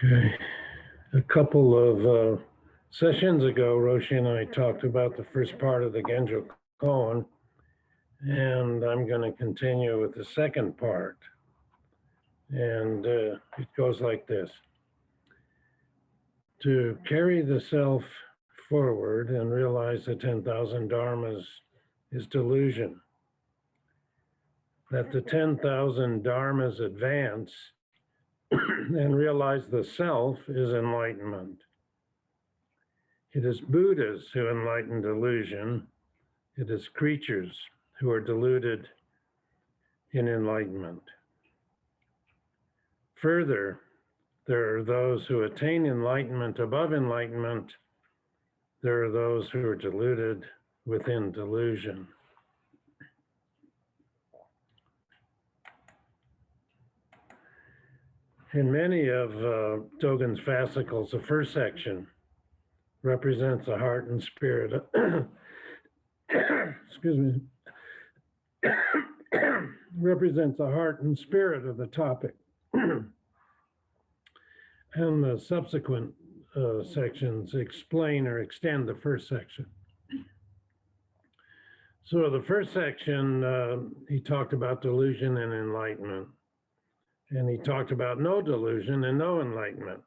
Okay. A couple of sessions ago, Roshi and I talked about the first part of the Genjokoan, and I'm going to continue with the second part. And it goes like this. To carry the self forward and realize the 10,000 dharmas is delusion. That the 10,000 dharmas advance and realize the self is enlightenment. It is Buddhas who enlighten delusion. It is creatures who are deluded in enlightenment. Further, there are those who attain enlightenment above enlightenment. There are those who are deluded within delusion. In many of Dogen's fascicles, the first section represents the heart and spirit excuse me, represents the heart and spirit of the topic. And the subsequent sections explain or extend the first section. So the first section, he talked about delusion and enlightenment. And he talked about no delusion and no enlightenment.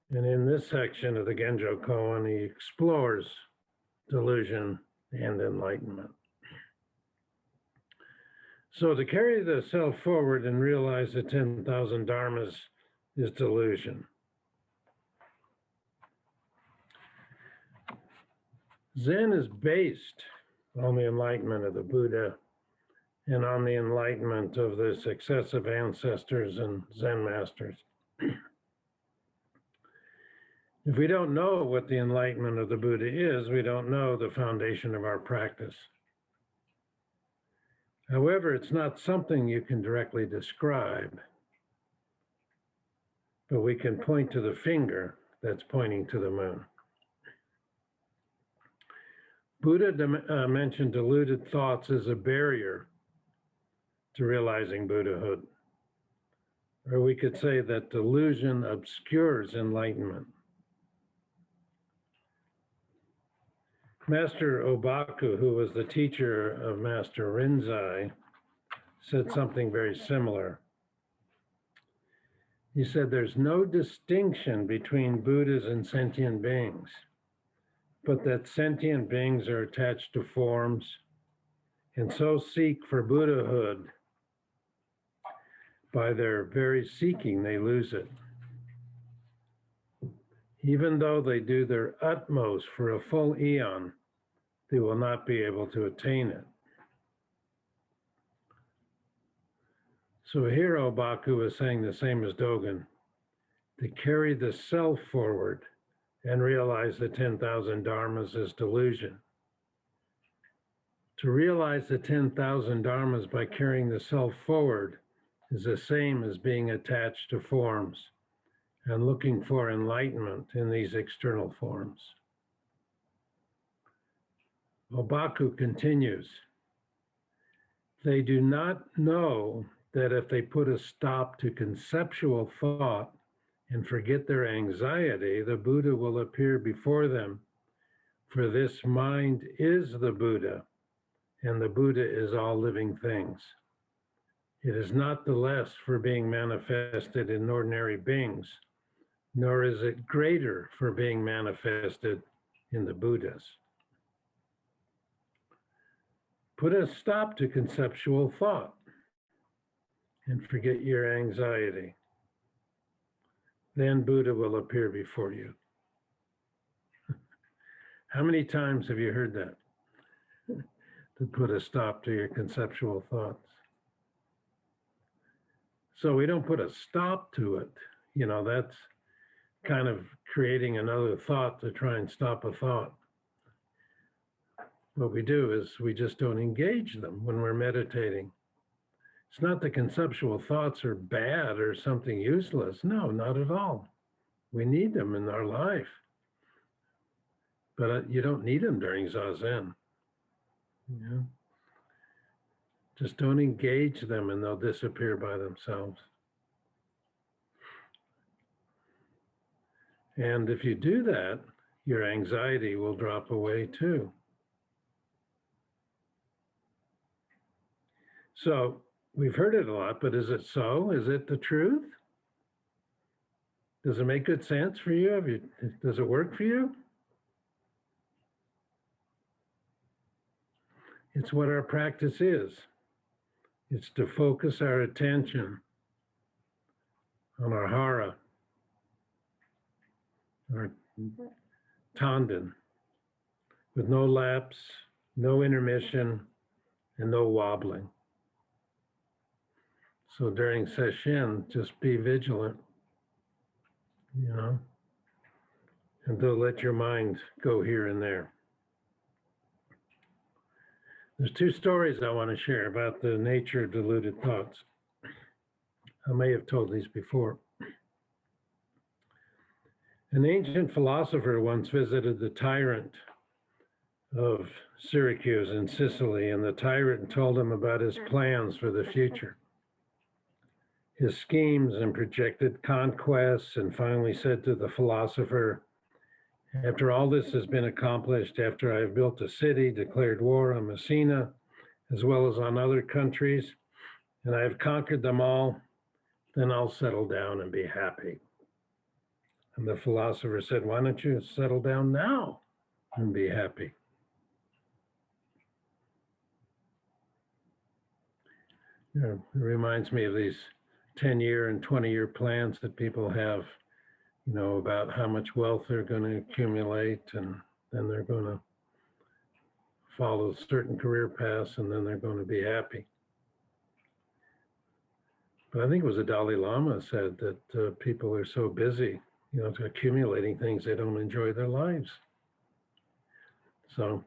And in this section of the Genjokoan, he explores delusion and enlightenment. So to carry the self forward and realize the 10,000 dharmas is delusion. Zen is based on the enlightenment of the Buddha and on the enlightenment of the successive ancestors and Zen masters. If we don't know what the enlightenment of the Buddha is, we don't know the foundation of our practice. However, it's not something you can directly describe, but we can point to the finger that's pointing to the moon. Buddha mentioned deluded thoughts as a barrier to realizing Buddhahood. Or we could say that delusion obscures enlightenment. Master Obaku, who was the teacher of Master Rinzai, said something very similar. He said there's no distinction between Buddhas and sentient beings, but that sentient beings are attached to forms and so seek for Buddhahood. By their very seeking, they lose it. Even though they do their utmost for a full eon, they will not be able to attain it. So here Obaku is saying the same as Dogen, to carry the self forward and realize the 10,000 dharmas is delusion. To realize the 10,000 dharmas by carrying the self forward is the same as being attached to forms and looking for enlightenment in these external forms. Obaku continues, they do not know that if they put a stop to conceptual thought and forget their anxiety, the Buddha will appear before them. For this mind is the Buddha, and the Buddha is all living things. It is not the less for being manifested in ordinary beings, nor is it greater for being manifested in the Buddhas. Put a stop to conceptual thought and forget your anxiety. Then Buddha will appear before you. How many times have you heard that? To put a stop to your conceptual thoughts. So we don't put a stop to it. You know, that's kind of creating another thought to try and stop a thought. What we do is we just don't engage them when we're meditating. It's not that conceptual thoughts are bad or something useless. No, not at all. We need them in our life. But you don't need them during Zazen. Yeah. Just don't engage them and they'll disappear by themselves. And if you do that, your anxiety will drop away too. So we've heard it a lot, but is it so? Is it the truth? Does it make good sense for you? Does it work for you? It's what our practice is. It's to focus our attention on our hara, our tanden, with no lapse, no intermission, and no wobbling. So during session, just be vigilant, and don't let your mind go here and there. There's two stories I want to share about the nature of deluded thoughts. I may have told these before. An ancient philosopher once visited the tyrant of Syracuse in Sicily, and the tyrant told him about his plans for the future, his schemes and projected conquests, and finally said to the philosopher, "After all this has been accomplished, after I have built a city, declared war on Messina, as well as on other countries, and I have conquered them all, then I'll settle down and be happy." And the philosopher said, "Why don't you settle down now and be happy?" It reminds me of these 10-year and 20-year plans that people have, about how much wealth they're going to accumulate, and then they're going to follow certain career paths, and then they're going to be happy. But I think it was the Dalai Lama said that people are so busy, accumulating things, they don't enjoy their lives. So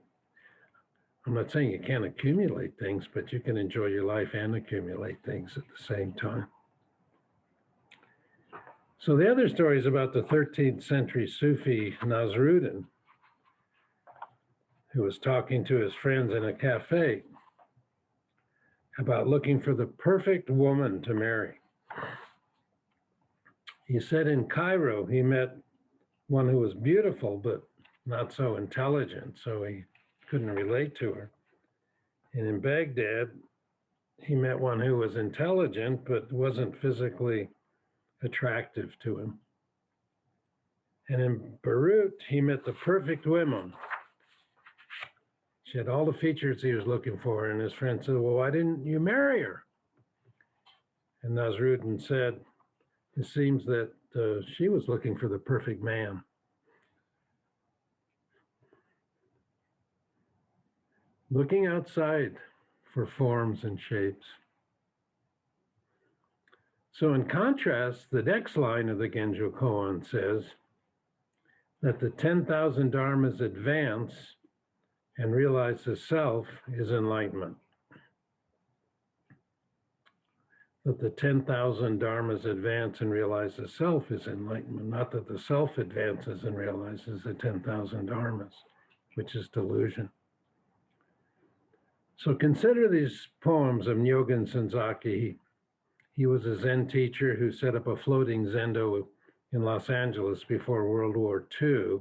I'm not saying you can't accumulate things, but you can enjoy your life and accumulate things at the same time. So the other story is about the 13th century Sufi Nasruddin, who was talking to his friends in a cafe about looking for the perfect woman to marry. He said in Cairo, he met one who was beautiful, but not so intelligent, so he couldn't relate to her. And in Baghdad, he met one who was intelligent, but wasn't physically attractive to him. And in Beirut, he met the perfect woman. She had all the features he was looking for. And his friend said, "Well, why didn't you marry her?" And Nasruddin said, "It seems that she was looking for the perfect man." Looking outside for forms and shapes. So in contrast, the next line of the Genjokoan says that the 10,000 dharmas advance and realize the self is enlightenment. That the 10,000 dharmas advance and realize the self is enlightenment, not that the self advances and realizes the 10,000 dharmas, which is delusion. So consider these poems of Nyogen Senzaki. He was a Zen teacher who set up a floating zendo in Los Angeles before World War II.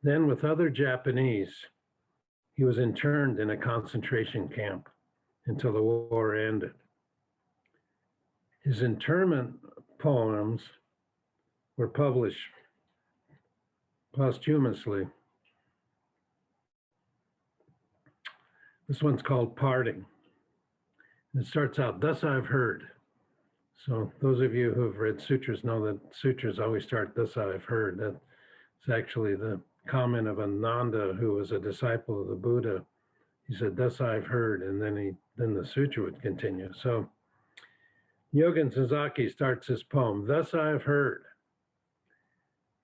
Then, with other Japanese, he was interned in a concentration camp until the war ended. His internment poems were published posthumously. This one's called Parting. It starts out, "Thus I've heard." So those of you who have read sutras know that sutras always start, "Thus I've heard." That's actually the comment of Ananda, who was a disciple of the Buddha. He said, "Thus I've heard," and then the sutra would continue. So Nyogen Senzaki starts his poem, "Thus I've heard.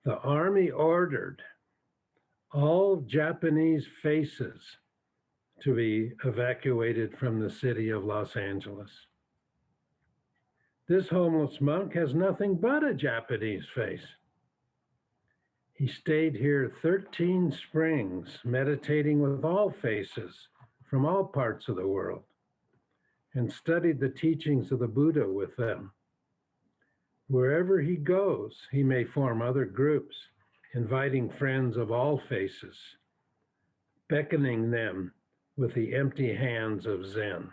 The army ordered all Japanese faces to be evacuated from the city of Los Angeles. This homeless monk has nothing but a Japanese face. He stayed here 13 springs, meditating with all faces from all parts of the world, and studied the teachings of the Buddha with them. Wherever he goes, he may form other groups, inviting friends of all faces, beckoning them with the empty hands of Zen.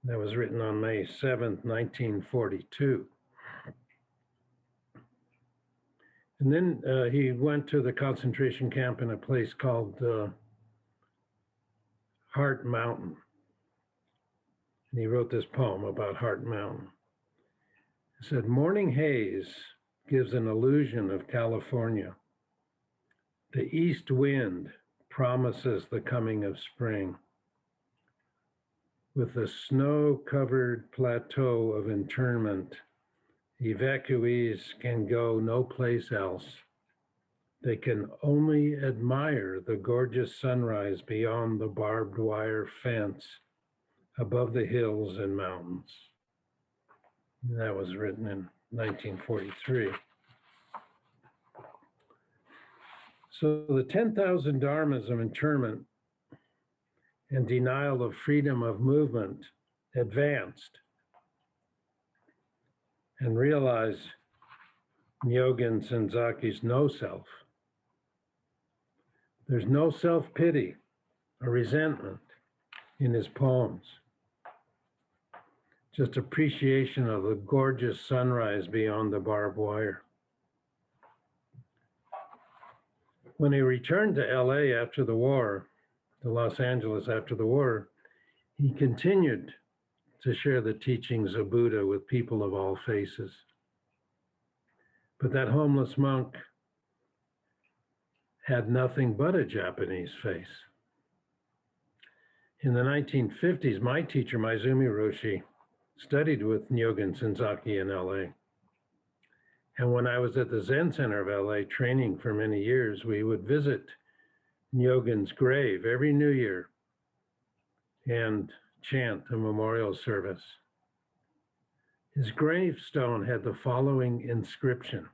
That was written on May 7th, 1942. And then he went to the concentration camp in a place called Heart Mountain. And he wrote this poem about Heart Mountain. He said, morning haze gives an illusion of California. The east wind promises the coming of spring. With the snow-covered plateau of internment, evacuees can go no place else. They can only admire the gorgeous sunrise beyond the barbed wire fence above the hills and mountains. That was written in 1943. So the 10,000 dharmas of internment and denial of freedom of movement advanced and realized Nyogen Senzaki's no self. There's no self-pity or resentment in his poems. Just appreciation of the gorgeous sunrise beyond the barbed wire. When he returned to LA after the war, to Los Angeles after the war, he continued to share the teachings of Buddha with people of all faces. But that homeless monk had nothing but a Japanese face. In the 1950s, my teacher, Maizumi Roshi, studied with Nyogen Senzaki in LA. And when I was at the Zen Center of LA training for many years, we would visit Nyogen's grave every New Year and chant a memorial service. His gravestone had the following inscription: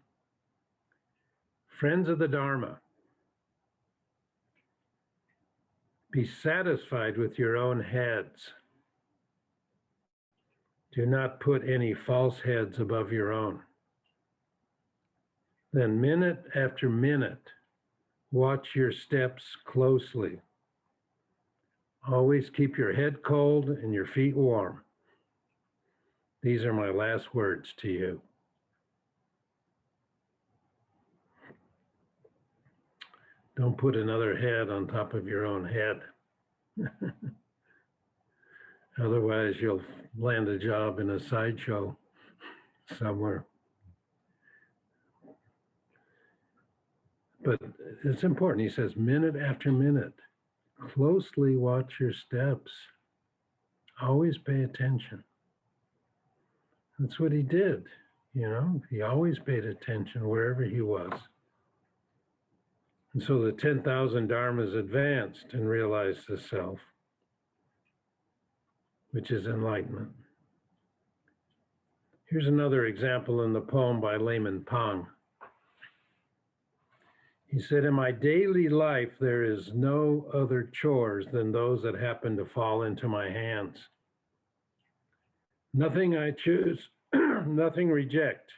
Friends of the Dharma, be satisfied with your own heads. Do not put any false heads above your own. Then minute after minute, watch your steps closely. Always keep your head cold and your feet warm. These are my last words to you. Don't put another head on top of your own head. Otherwise, you'll land a job in a sideshow somewhere. But it's important. He says, minute after minute, closely watch your steps. Always pay attention. That's what he did. You know, he always paid attention wherever he was. And so the 10,000 dharmas advanced and realized the self, which is enlightenment. Here's another example in the poem by Layman Pang. He said, in my daily life, there is no other chores than those that happen to fall into my hands. Nothing I choose, nothing reject.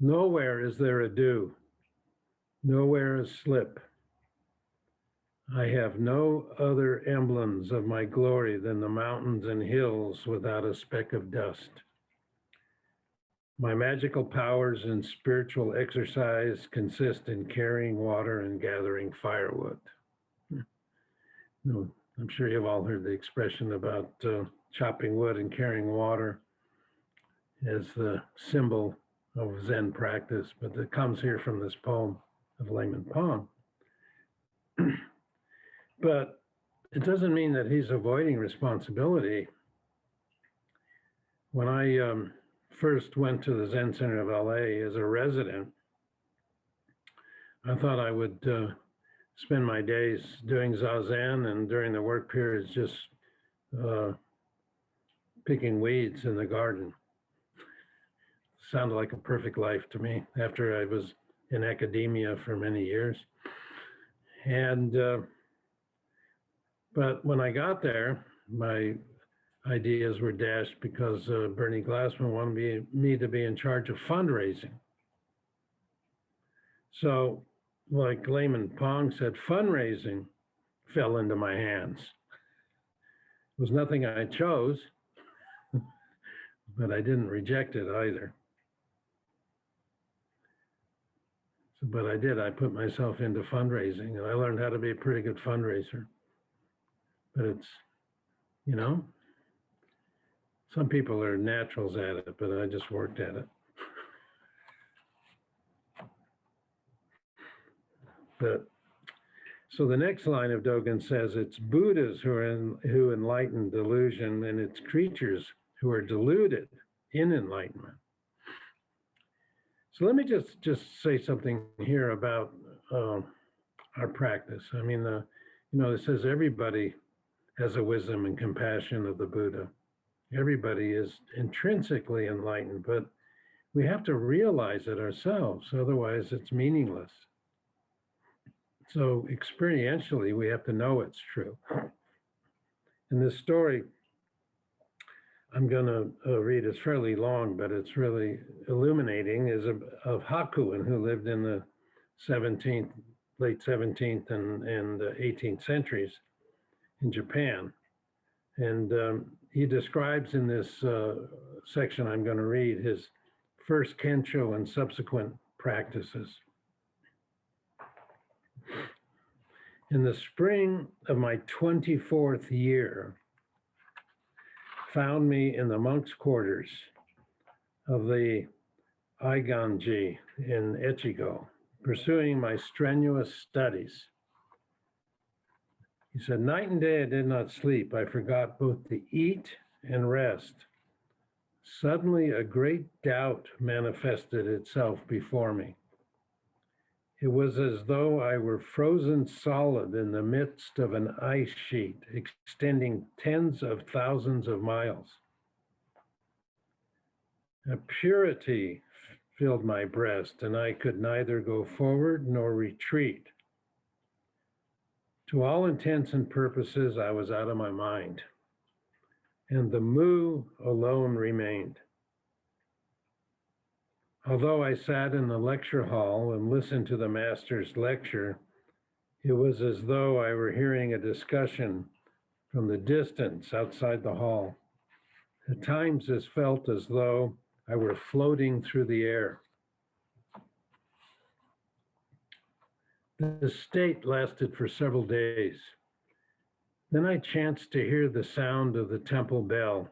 Nowhere is there a do, nowhere a slip. I have no other emblems of my glory than the mountains and hills without a speck of dust. My magical powers and spiritual exercise consist in carrying water and gathering firewood. No, I'm sure you've all heard the expression about chopping wood and carrying water as the symbol of Zen practice, but it comes here from this poem of Layman Pang. But it doesn't mean that he's avoiding responsibility. When I first went to the Zen Center of LA as a resident, I thought I would spend my days doing Zazen and during the work periods just picking weeds in the garden. Sounded like a perfect life to me after I was in academia for many years. And but when I got there, ideas were dashed because Bernie Glassman wanted me to be in charge of fundraising. So, like Layman Pong said, fundraising fell into my hands. It was nothing I chose, but I didn't reject it either. So, but I did. I put myself into fundraising, and I learned how to be a pretty good fundraiser. But it's, you know, some people are naturals at it, but I just worked at it. But so the next line of Dogen says it's Buddhas who enlighten delusion, and it's creatures who are deluded in enlightenment. So let me just say something here about our practice. I mean, it says everybody has a wisdom and compassion of the Buddha. Everybody is intrinsically enlightened, but we have to realize it ourselves, otherwise it's meaningless. So experientially, we have to know it's true. And this story I'm going to read is fairly long, but it's really illuminating, is of Hakuin, who lived in the late 17th and 18th centuries in Japan. And he describes in this section I'm going to read his first Kensho and subsequent practices. In the spring of my 24th year, found me in the monks' quarters of the Aiganji in Echigo, pursuing my strenuous studies. He said, night and day I did not sleep. I forgot both to eat and rest. Suddenly a great doubt manifested itself before me. It was as though I were frozen solid in the midst of an ice sheet extending tens of thousands of miles. A purity filled my breast, and I could neither go forward nor retreat. To all intents and purposes, I was out of my mind, and the mu alone remained. Although I sat in the lecture hall and listened to the master's lecture, it was as though I were hearing a discussion from the distance outside the hall. At times it felt as though I were floating through the air. The state lasted for several days. Then I chanced to hear the sound of the temple bell,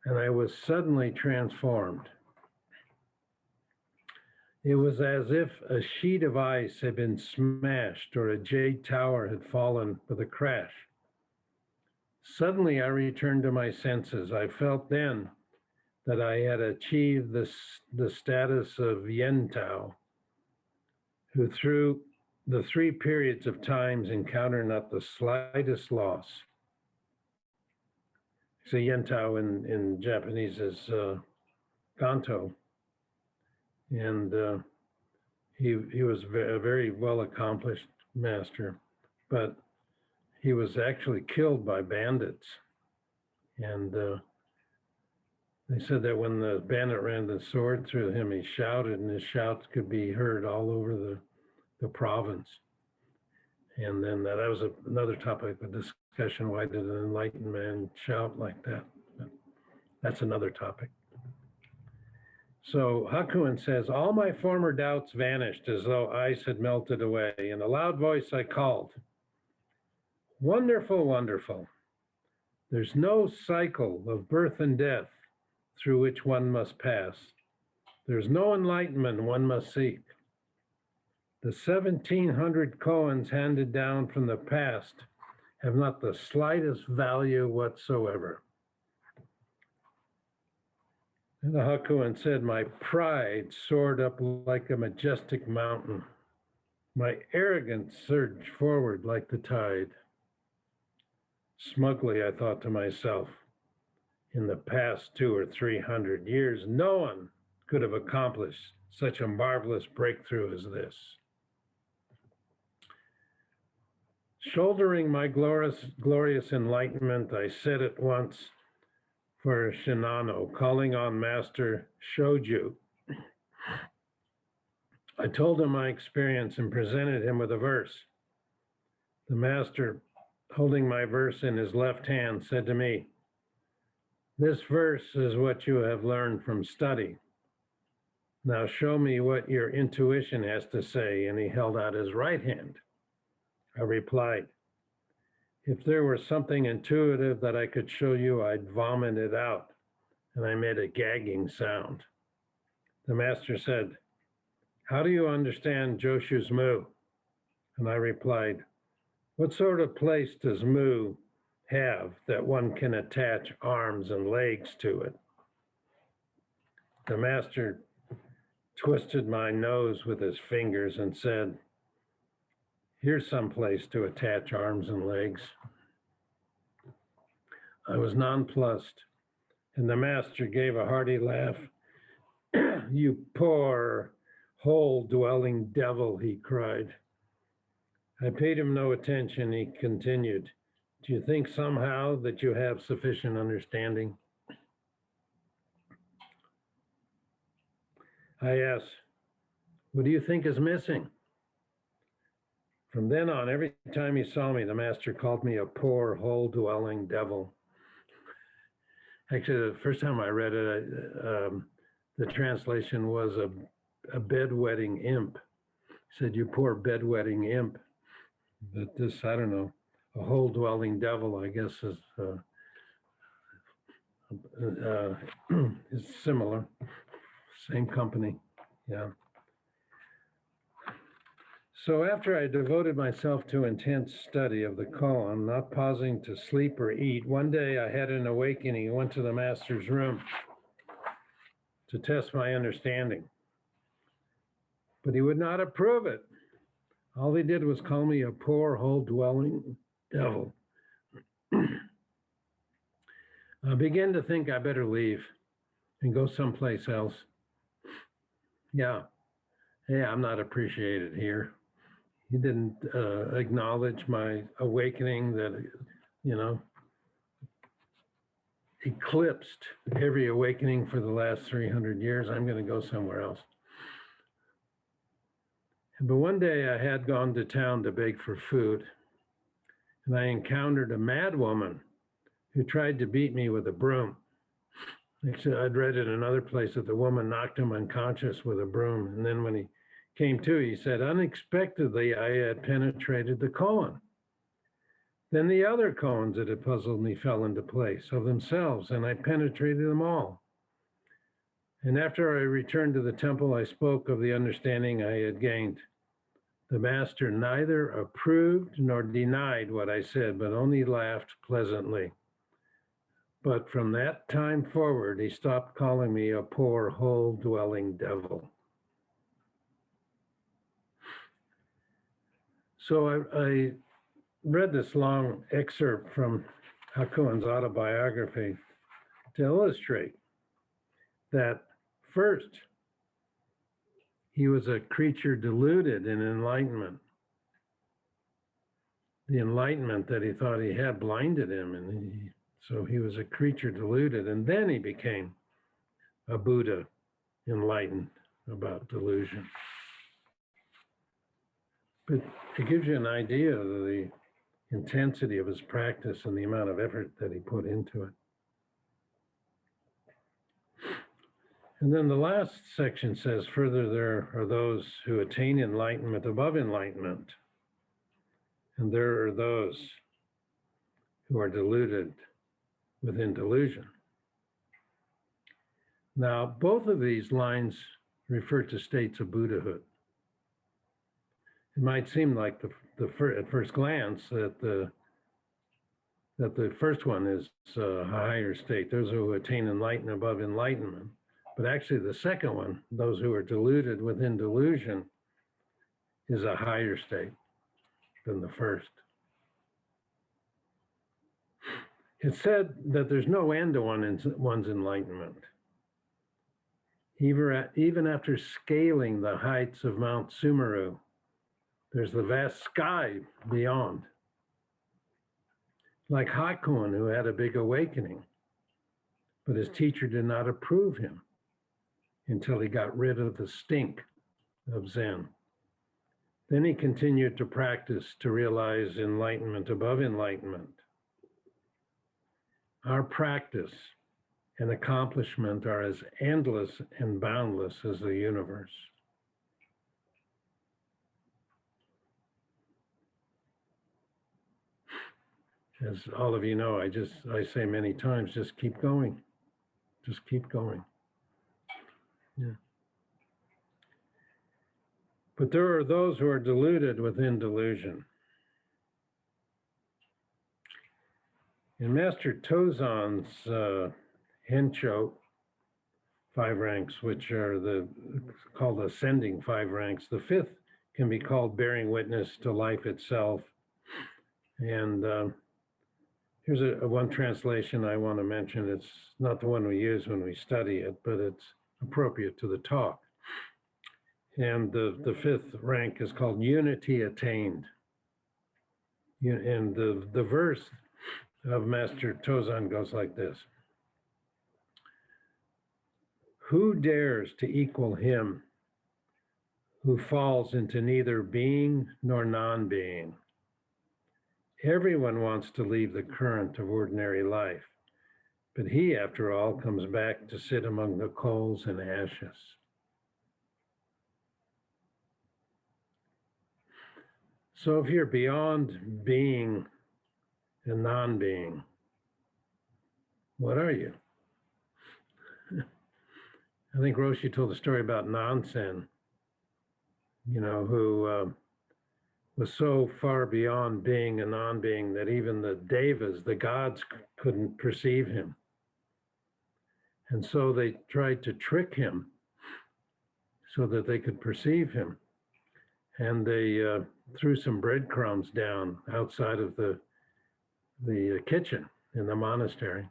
and I was suddenly transformed. It was as if a sheet of ice had been smashed or a jade tower had fallen with a crash. Suddenly I returned to my senses. I felt then that I had achieved the status of Yentao, who through the three periods of times encounter not the slightest loss. So Yentao in Japanese is Ganto. And he was a very well-accomplished master, but he was actually killed by bandits. And they said that when the bandit ran the sword through him, he shouted, and his shouts could be heard all over the province. And then that was another topic of discussion. Why did an enlightened man shout like that? But that's another topic. So Hakuin says, all my former doubts vanished as though ice had melted away. In a loud voice I called, wonderful, wonderful. There's no cycle of birth and death through which one must pass. There's no enlightenment one must seek. The 1700 koans handed down from the past have not the slightest value whatsoever. And the Hakuin said, my pride soared up like a majestic mountain. My arrogance surged forward like the tide. Smugly, I thought to myself, in the past 200 or 300 years, no one could have accomplished such a marvelous breakthrough as this. Shouldering my glorious enlightenment, I set at once for Shinano, calling on Master Shoju. I told him my experience and presented him with a verse. The master, holding my verse in his left hand, said to me, "This verse is what you have learned from study. Now show me what your intuition has to say." And he held out his right hand. I replied, "If there were something intuitive that I could show you, I'd vomit it out." And I made a gagging sound. The master said, "How do you understand Joshu's Mu?" And I replied, "What sort of place does Mu have that one can attach arms and legs to it?" The master twisted my nose with his fingers and said, "Here's some place to attach arms and legs." I was nonplussed, and the master gave a hearty laugh. "You poor hole-dwelling devil," he cried. I paid him no attention. He continued, "Do you think somehow that you have sufficient understanding?" I asked, "What do you think is missing?" From then on, every time he saw me, the master called me a poor hole-dwelling devil. Actually, the first time I read it, the translation was a bedwetting imp. He said, "You poor bedwetting imp." But this, I don't know, a hole-dwelling devil, I guess, is similar. Same company, yeah. So after I devoted myself to intense study of the koan, not pausing to sleep or eat, one day I had an awakening and went to the master's room to test my understanding. But he would not approve it. All he did was call me a poor hole-dwelling devil. I began to think I better leave and go someplace else. Yeah, I'm not appreciated here. He didn't acknowledge my awakening that, eclipsed every awakening for the last 300 years. I'm going to go somewhere else. But one day I had gone to town to beg for food, and I encountered a mad woman who tried to beat me with a broom. Actually, I'd read in another place that the woman knocked him unconscious with a broom. And then when he came to, he said, unexpectedly, I had penetrated the koan. Then the other koans that had puzzled me fell into place of themselves, and I penetrated them all. And after I returned to the temple, I spoke of the understanding I had gained. The master neither approved nor denied what I said, but only laughed pleasantly. But from that time forward, he stopped calling me a poor hole-dwelling devil. So I read this long excerpt from Hakuin's autobiography to illustrate that first, he was a creature deluded in enlightenment. The enlightenment that he thought he had blinded him, and so he was a creature deluded. And then he became a Buddha enlightened about delusion. But it gives you an idea of the intensity of his practice and the amount of effort that he put into it. And then the last section says, further, there are those who attain enlightenment above enlightenment. And there are those who are deluded within delusion. Now, both of these lines refer to states of Buddhahood. It might seem like at first glance that the first one is a higher state, those who attain enlightenment above enlightenment. But actually the second one, those who are deluded within delusion, is a higher state than the first. It's said that there's no end to one's enlightenment. Even after scaling the heights of Mount Sumeru, there's the vast sky beyond. like Hakuin, who had a big awakening, but his teacher did not approve him until he got rid of the stink of Zen. Then he continued to practice to realize enlightenment above enlightenment. Our practice and accomplishment are as endless and boundless as the universe. As all of you know, I say many times, just keep going. Just keep going. Yeah. But there are those who are deluded within delusion. In Master Tozan's Hencho 5 ranks, which are called ascending 5 ranks, the 5th can be called bearing witness to life itself. And here's one translation I want to mention. It's not the one we use when we study it, but it's appropriate to the talk. And the 5th rank is called unity attained. And the verse of Master Tozan goes like this: who dares to equal him who falls into neither being nor non-being? Everyone wants to leave the current of ordinary life, but he, after all, comes back to sit among the coals and ashes. So if you're beyond being and non-being, what are you? I think Roshi told a story about Nansen, who was so far beyond being and non-being that even the devas, the gods, couldn't perceive him. And so they tried to trick him so that they could perceive him. And they threw some breadcrumbs down outside of the kitchen in the monastery.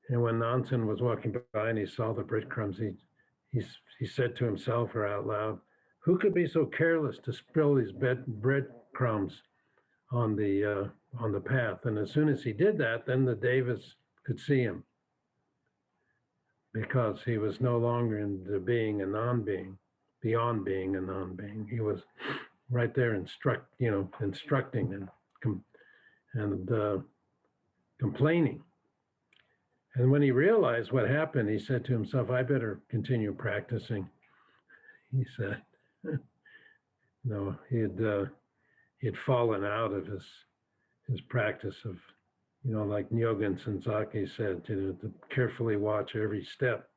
And when Nansen was walking by and he saw the breadcrumbs, he said to himself or out loud, who could be so careless to spill these breadcrumbs on the path? And as soon as he did that, then the devas could see him, because he was no longer in the being and non-being, beyond being and non-being. He was right there instructing and complaining. And when he realized what happened, he said to himself, I better continue practicing. He said, no, he had fallen out of his practice of, like Nyogen Senzaki said, to carefully watch every step.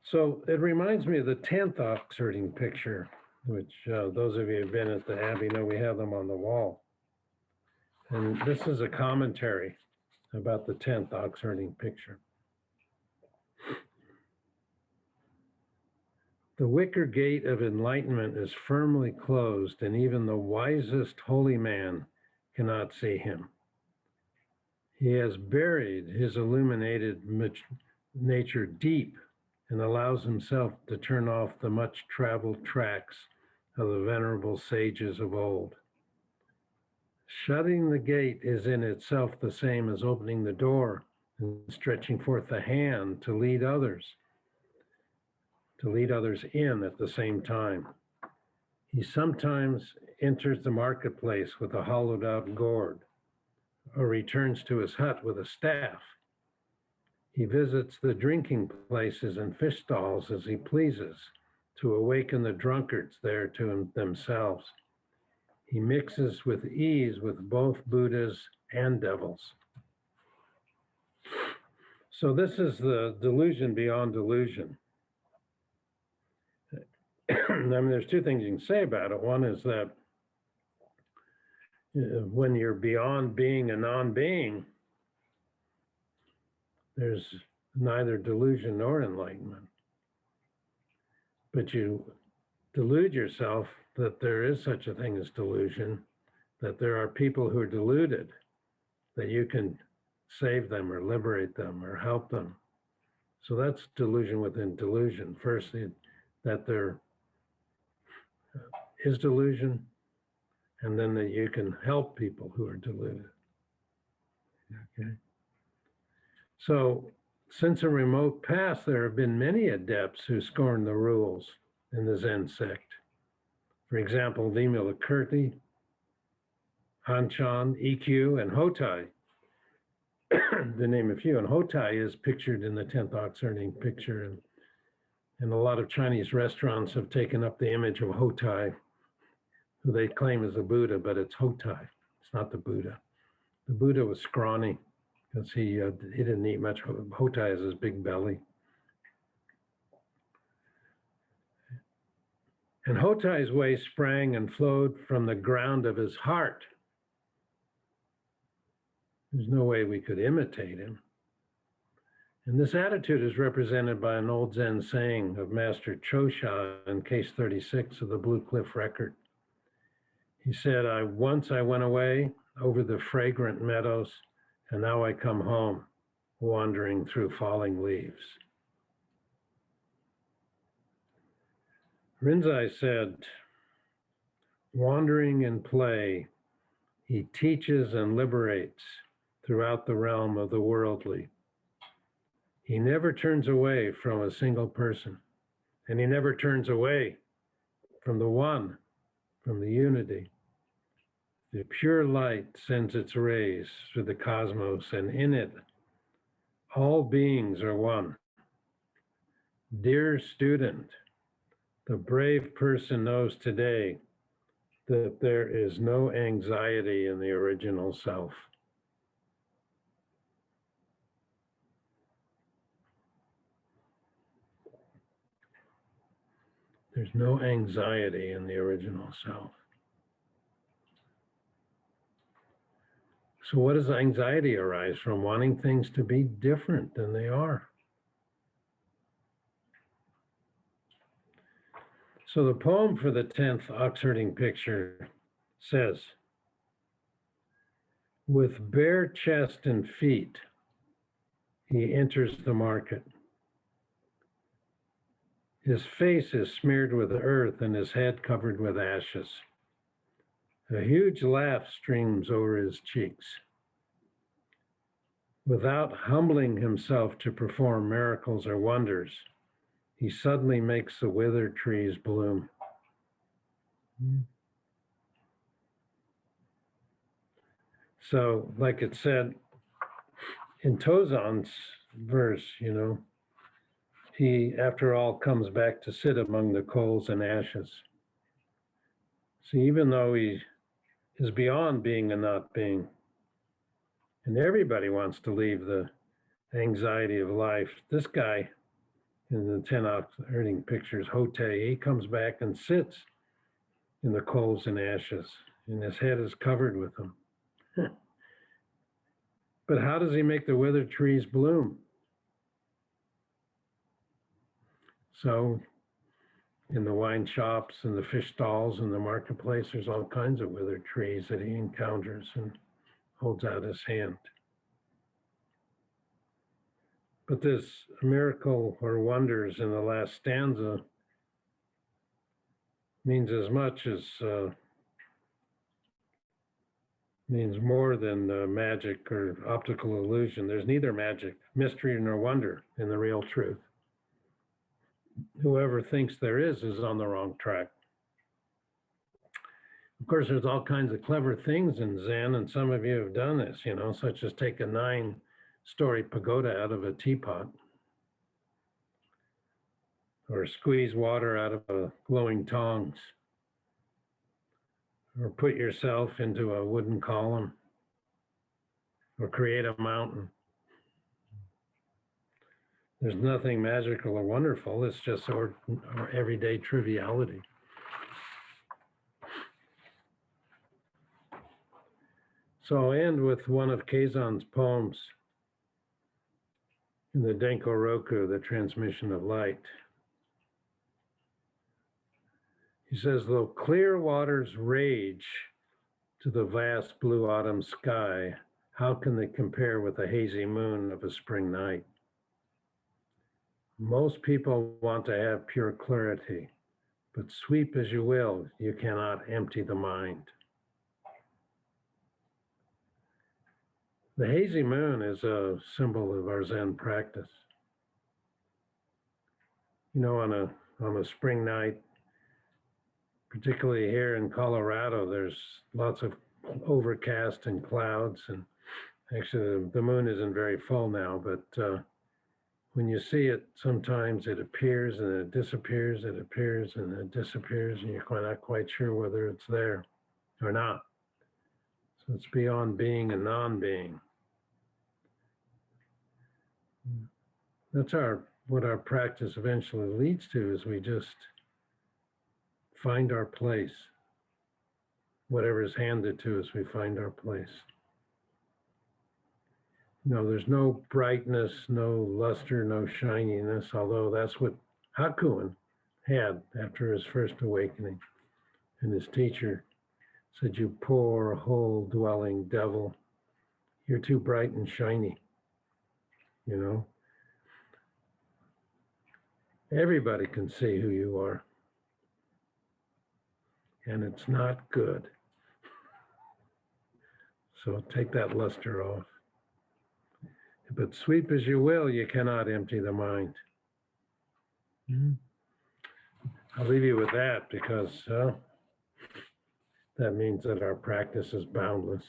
So it reminds me of the 10th ox herding picture, which those of you who have been at the Abbey know we have them on the wall. And this is a commentary about the 10th ox herding picture. The wicker gate of enlightenment is firmly closed, and even the wisest holy man cannot see him. He has buried his illuminated nature deep and allows himself to turn off the much-traveled tracks of the venerable sages of old. Shutting the gate is in itself the same as opening the door and stretching forth the hand to lead others in at the same time. He sometimes enters the marketplace with a hollowed out gourd, or returns to his hut with a staff. He visits the drinking places and fish stalls as he pleases, to awaken the drunkards there to themselves. He mixes with ease with both Buddhas and devils. So this is the delusion beyond delusion. I mean, there's two things you can say about it. One is that when you're beyond being and non-being, there's neither delusion nor enlightenment. But you delude yourself that there is such a thing as delusion, that there are people who are deluded, that you can save them or liberate them or help them. So that's delusion within delusion. First, that there is delusion, and then that you can help people who are deluded. Okay. So, since a remote past, there have been many adepts who scorn the rules in the Zen sect. For example, Vimalakirti, Hanchan, EQ, and Hotai, to name a few. And Hotai is pictured in the 10th Oxherding picture. And a lot of Chinese restaurants have taken up the image of Hotai, who they claim is the Buddha, but it's Hotai. It's not the Buddha. The Buddha was scrawny because he didn't eat much. Hotai has his big belly. And Hotai's way sprang and flowed from the ground of his heart. There's no way we could imitate him. And this attitude is represented by an old Zen saying of Master Chosha in case 36 of the Blue Cliff Record. He said, once I went away over the fragrant meadows, and now I come home, wandering through falling leaves. Rinzai said, wandering in play, he teaches and liberates throughout the realm of the worldly. He never turns away from a single person, and he never turns away from the one, from the unity. The pure light sends its rays through the cosmos, and in it, all beings are one. Dear student, the brave person knows today that there is no anxiety in the original self. There's no anxiety in the original self. So what does anxiety arise from? Wanting things to be different than they are. So the poem for the 10th Oxherding picture says, with bare chest and feet, he enters the market. His face is smeared with earth and his head covered with ashes. A huge laugh streams over his cheeks. Without humbling himself to perform miracles or wonders, he suddenly makes the withered trees bloom. So, like it said in Tozan's verse, he, after all, comes back to sit among the coals and ashes. So even though he is beyond being a not being, and everybody wants to leave the anxiety of life, this guy in the 10 Oxherding pictures, Hote, he comes back and sits in the coals and ashes, and his head is covered with them. But how does he make the withered trees bloom? So in the wine shops and the fish stalls and the marketplace, there's all kinds of withered trees that he encounters and holds out his hand. But this miracle or wonders in the last stanza means as much as, means more than magic or optical illusion. There's neither magic, mystery, nor wonder in the real truth. Whoever thinks there is on the wrong track. Of course, there's all kinds of clever things in Zen, and some of you have done this, such as take a 9-story pagoda out of a teapot, or squeeze water out of a glowing tongs, or put yourself into a wooden column, or create a mountain. There's nothing magical or wonderful. It's just our everyday triviality. So I'll end with one of Keizan's poems in the Denko Roku, the transmission of light. He says, though clear waters rage to the vast blue autumn sky, how can they compare with the hazy moon of a spring night? Most people want to have pure clarity, but sweep as you will, you cannot empty the mind. The hazy moon is a symbol of our Zen practice. On a spring night, particularly here in Colorado, there's lots of overcast and clouds. And actually, the moon isn't very full now, but when you see it, sometimes it appears and it disappears, it appears and it disappears, and you're not quite sure whether it's there or not. So it's beyond being and non-being. That's what our practice eventually leads to, is we just find our place. Whatever is handed to us, we find our place. There's no brightness, no luster, no shininess, although that's what Hakuin had after his first awakening. And his teacher said, "You poor, hole-dwelling devil, you're too bright and shiny." Everybody can see who you are. And it's not good. So take that luster off. But sweep as you will, you cannot empty the mind. I'll leave you with that, because that means that our practice is boundless.